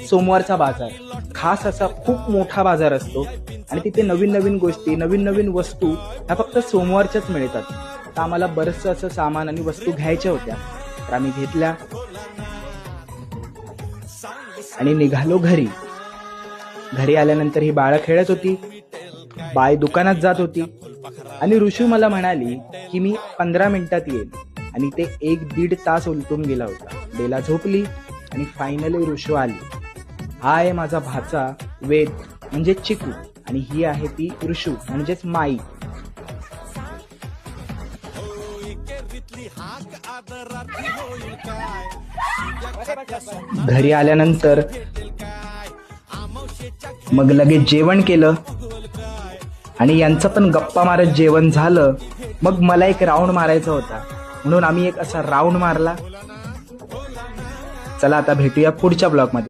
सोमवारचा बाजार. खास असा खूप मोठा बाजार असतो आणि तिथे नवीन नवीन गोष्टी, नवीन नवीन वस्तू ह्या फक्त सोमवारच्याच मिळतात. तर आम्हाला बरंचसं असं सामान आणि वस्तू घ्यायच्या होत्या, तर आम्ही घेतल्या आणि निघालो घरी. घरी आल्यानंतर ही बाळं खेळत होती, बाय दुकानात जात होती आणि ऋषू मला म्हणाली की मी 15 मिनिटात येईल आणि ते 1-1.5 तास उलटून गेला होता. बेला झोपली आणि फायनली ऋषू आली. हा आहे माझा भाचा वेद म्हणजे चिकू आणि ही आहे ती ऋषू म्हणजेच माई. घरी आल्यानंतर मग लगेच जेवण केलं आणि यांचं पण गप्पा मारत जेवण झालं. मग मला एक राऊंड मारायचा होता म्हणून आम्ही एक असा राऊंड मारला. चला आता भेटूया पुढच्या ब्लॉगमध्ये.